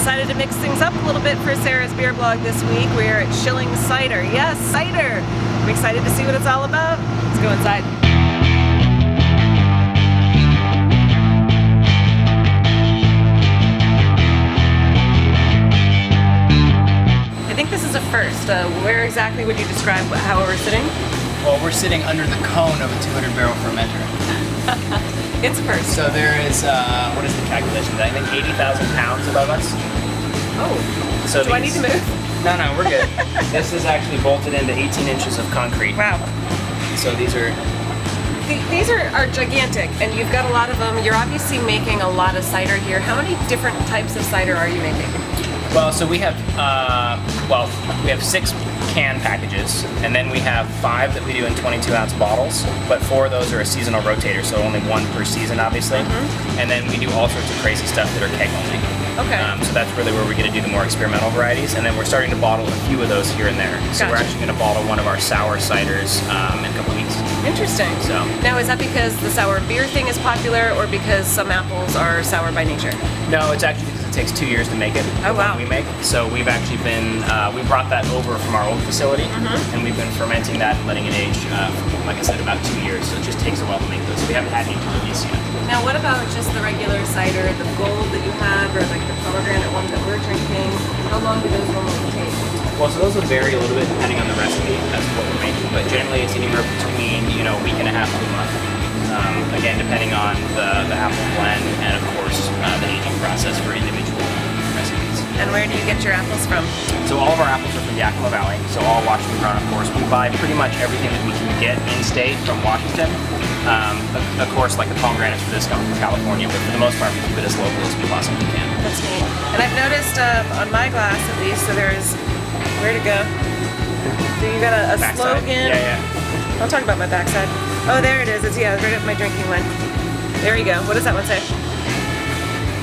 decided to mix things up a little bit for Sarah's beer blog this week. We're at Schilling Cider. Yes, cider! I'm excited to see what it's all about. Let's go inside. I think this is a first. Where exactly would you describe how we're sitting? Well, we're sitting under the cone of a 200 barrel fermenter. It's a first. So there is, what is the calculation? I think 80,000 pounds above us. Oh, so do I need to move? No, we're good. This is actually bolted into 18 inches of concrete. Wow. So these are... These are gigantic, and you've got a lot of them. You're obviously making a lot of cider here. How many different types of cider are you making? Well, so we have 6 can packages, and then we have 5 that we do in 22-ounce bottles, but 4 of those are a seasonal rotator, so only 1 per season, obviously. And then we do all sorts of crazy stuff that are keg only. Okay. So that's really where we're going to do the more experimental varieties, and then we're starting to bottle a few of those here and there. So we're actually going to bottle one of our sour ciders in a couple weeks. Interesting. So now, is that because the sour beer thing is popular, or because some apples are sour by nature? No, it's actually because it takes 2 years to make it. Oh, wow. We make. So we've actually been, we brought that over from our old facility, and we've been fermenting that and letting it age, like I said, about 2 years. So it just takes a while to make those. So we haven't had any to release yet. Now, what about just the regular cider, the gold that you have, or like the pomegranate one that we're drinking? How long do those normally take? Well, so those will vary a little bit depending on the recipe. That's what we're making, but generally it's anywhere between a week and a half to a month. Again, depending on the apple blend and of course the aging process for individual recipes. And where do you get your apples from? So all of our apples are from the Yakima Valley, so all Washington grown, of course. We buy pretty much everything that we can get in state from Washington. Of course, like the pomegranates for this come from California, but for the most part we keep it as local as we possibly can. That's neat. And I've noticed on my glass at least, so there's where to go. So you got a slogan. Yeah. I'll talk about my backside. Oh, there it is. It's right up my drinking one. There you go. What does that one say?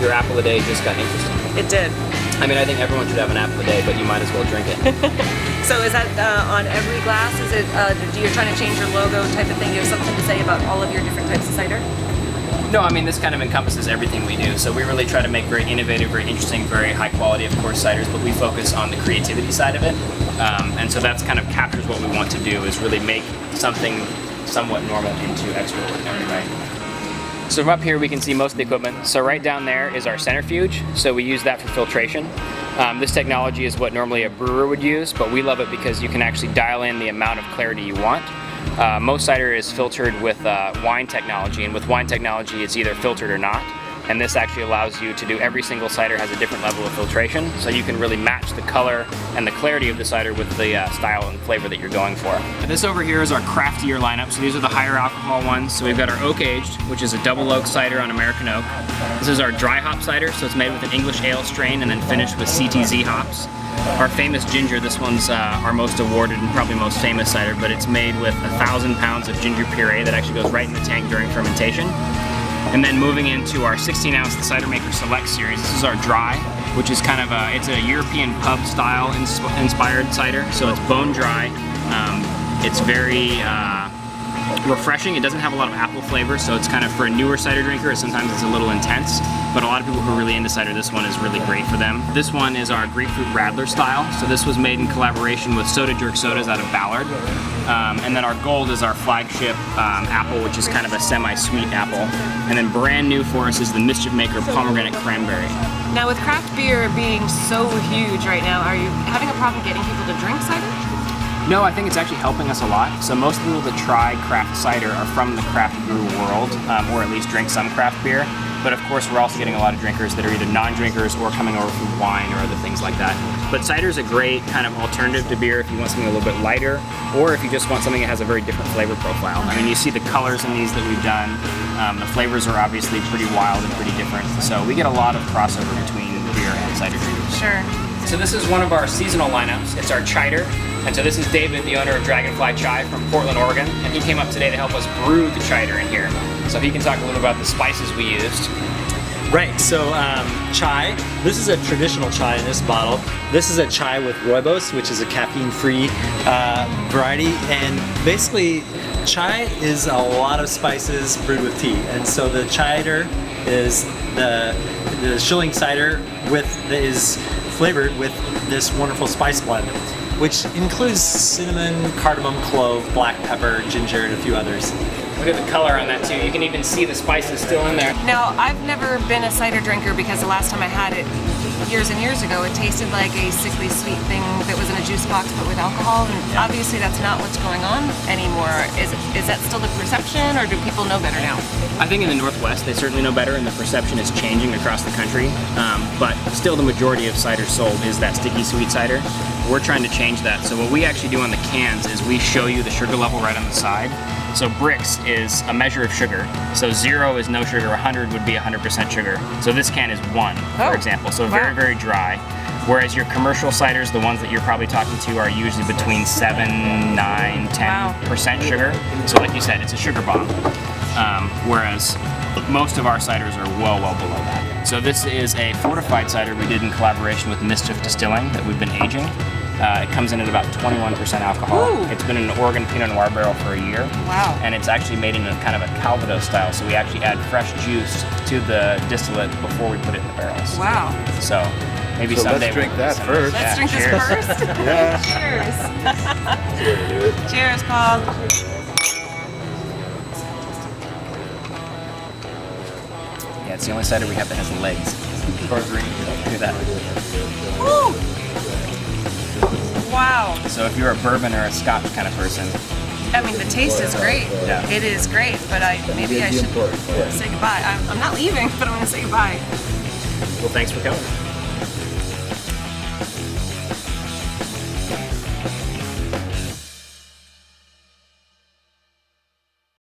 Your apple a day just got interesting. It did. I mean, I think everyone should have an apple a day, but you might as well drink it. So is that on every glass? Is it, you're trying to change your logo type of thing? You have something to say about all of your different types of cider? No, I mean, this kind of encompasses everything we do. So we really try to make very innovative, very interesting, very high quality, of course, ciders, but we focus on the creativity side of it. And so that's kind of captures what we want to do, is really make something somewhat normal into extraordinary, right? So from up here we can see most of the equipment. So right down there is our centrifuge, so we use that for filtration. This technology is what normally a brewer would use, but we love it because you can actually dial in the amount of clarity you want. Most cider is filtered with wine technology, and with wine technology it's either filtered or not. And this actually allows you to do, every single cider has a different level of filtration, so you can really match the color and the clarity of the cider with the style and flavor that you're going for. And this over here is our craftier lineup, so these are the higher alcohol ones. So we've got our oak aged, which is a double oak cider on American oak. This is our dry hop cider, so it's made with an English ale strain and then finished with CTZ hops. Our famous ginger, this one's our most awarded and probably most famous cider, but it's made with 1,000 pounds of ginger puree that actually goes right in the tank during fermentation. And then moving into our 16-ounce Cider Maker Select series, this is our dry, which is kind of it's a European pub style inspired cider. So it's bone dry. It's very refreshing. It doesn't have a lot of apple flavor, so it's kind of for a newer cider drinker. Sometimes it's a little intense, but a lot of people who are really into cider, this one is really great for them. This one is our grapefruit radler style. So this was made in collaboration with Soda Jerk Sodas out of Ballard. And then our gold is our flagship apple, which is kind of a semi-sweet apple. And then brand new for us is the Mischief Maker Pomegranate Cranberry. Now with craft beer being so huge right now, are you having a problem getting people to drink cider? No, I think it's actually helping us a lot. So most people that try craft cider are from the craft brew world, or at least drink some craft beer. But of course, we're also getting a lot of drinkers that are either non-drinkers or coming over from wine or other things like that. But cider is a great kind of alternative to beer if you want something a little bit lighter, or if you just want something that has a very different flavor profile. I mean, you see the colors in these that we've done. The flavors are obviously pretty wild and pretty different. So we get a lot of crossover between beer and cider drinkers. Sure. So this is one of our seasonal lineups. It's our Cider. And so this is David, the owner of Dragonfly Chai from Portland, Oregon, and he came up today to help us brew the cider in here. So he can talk a little about the spices we used. Right, so chai, this is a traditional chai in this bottle. This is a chai with rooibos, which is a caffeine-free variety, and basically chai is a lot of spices brewed with tea, and so the cider is the Schilling Cider is flavored with this wonderful spice blend, which includes cinnamon, cardamom, clove, black pepper, ginger, and a few others. Look at the color on that too. You can even see the spices still in there. Now, I've never been a cider drinker because the last time I had it years and years ago, it tasted like a sickly sweet thing that was in a juice box but with alcohol, and obviously that's not what's going on anymore. Is that still the perception, or do people know better now? I think in the Northwest they certainly know better, and the perception is changing across the country. But still, the majority of cider sold is that sticky sweet cider. We're trying to change that. So what we actually do on the cans is we show you the sugar level right on the side. So Brix is a measure of sugar. So 0 is no sugar, 100 would be 100% sugar. So this can is 1, for example. So very, very dry. Whereas your commercial ciders, the ones that you're probably talking to, are usually between 7, 9, 10% sugar. So like you said, it's a sugar bomb. Whereas most of our ciders are well below that. So this is a fortified cider we did in collaboration with Mischief Distilling that we've been aging. It comes in at about 21% alcohol. Ooh. It's been in an Oregon Pinot Noir barrel for a year. Wow. And it's actually made in a kind of a Calvados style, so we actually add fresh juice to the distillate before we put it in the barrels. Wow. So maybe So someday let's drink we'll do that some- first. Let's drink this cheers. first. Yeah. Cheers. Cheers, Paul. Yeah, it's the only cider we have that has legs. Or green. Look at that. Woo! Wow. So if you're a bourbon or a scotch kind of person, I mean, the taste is great. Yeah. It is great, but maybe I should say goodbye. I'm not leaving, but I'm going to say goodbye. well, thanks for coming.